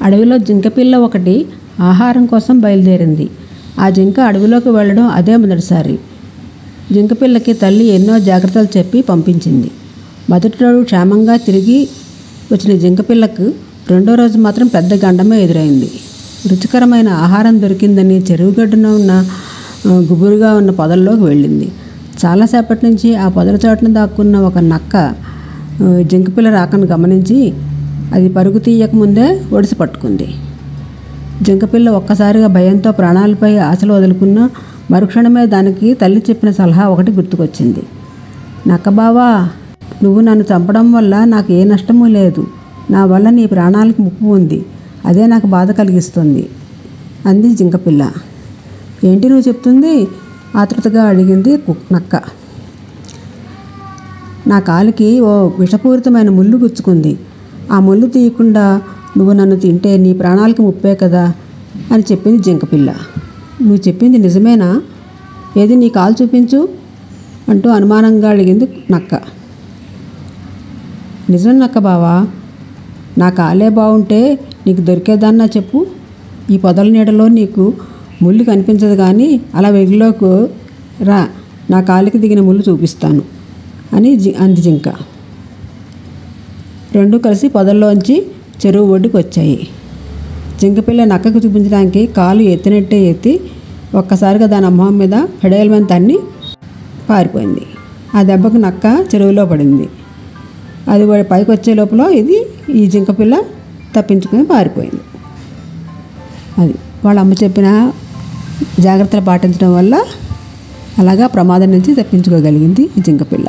అడవిలో జింకపిల్ల ఒకటి ఆహారం కోసం బయలుదేరింది. ఆ జింక అడవిలోకి వెళ్ళడం అదే మొదటిసారి. జింకపిల్లకి తల్లి ఎన్నో జాగ్రత్తలు చెప్పి పంపించింది. మొదటి రోజు క్షేమంగా తిరిగి వచ్చిన జింకపిల్లకు రెండో రోజు మాత్రం పెద్ద గండమే ఎదురైంది. రుచికరమైన ఆహారం దొరికిందని చెరువుగడ్డున ఉన్న గుబురుగా ఉన్న పొదల్లోకి వెళ్ళింది. చాలాసేపటి నుంచి ఆ పొదల చోటున దాక్కున్న ఒక నక్క జింకపిల్ల రాకను గమనించి అది పరుగు తీయకముందే ఒడిసి పట్టుకుంది. జింకపిల్ల ఒక్కసారిగా భయంతో ప్రాణాలపై ఆశలు వదులుకున్న మరుక్షణమే దానికి తల్లి చెప్పిన సలహా ఒకటి గుర్తుకొచ్చింది. నక్కబావా, నువ్వు నన్ను చంపడం వల్ల నాకు ఏ నష్టమూ లేదు. నా వల్ల నీ ప్రాణాలకు ముప్పు ఉంది. అదే నాకు బాధ కలిగిస్తుంది అంది జింకపిల్ల. ఏంటి నువ్వు చెప్తుంది? ఆతృతగా అడిగింది నక్క. నా కాలికి ఓ విషపూరితమైన ముళ్ళు గుచ్చుకుంది. ఆ ముళ్ళు తీయకుండా నువ్వు నన్ను తింటే నీ ప్రాణాలకు ముప్పే కదా అని చెప్పింది జింకపిల్ల. నువ్వు చెప్పింది నిజమేనా? ఏది నీ కాలు చూపించు అంటూ అనుమానంగా అడిగింది నక్క. నిజం నక్క బావా, నా కాలే బాగుంటే నీకు దొరికేదాన్నా చెప్పు. ఈ పొదల నీడలో నీకు ముళ్ళు కనిపించదు, కానీ అలా వెగిలోకి రా, నా కాలికి దిగిన ముళ్ళు చూపిస్తాను అని అంది జింక. రెండూ కలిసి పొదల్లోంచి చెరువు ఒడ్డుకు వచ్చాయి. జింకపిల్ల నక్కకు చూపించడానికి కాలు ఎత్తినట్టే ఎత్తి ఒక్కసారిగా దాని మొహం మీద ఫెడేల్మని తన్ని పారిపోయింది. ఆ దెబ్బకు నక్క చెరువులో పడింది. అది పైకి వచ్చే లోపల ఈ జింకపిల్ల తప్పించుకొని పారిపోయింది. అది వాళ్ళ అమ్మ చెప్పిన జాగ్రత్తలు పాటించడం వల్ల అలాగా ప్రమాదం నుంచి తప్పించుకోగలిగింది ఈ జింకపిల్ల.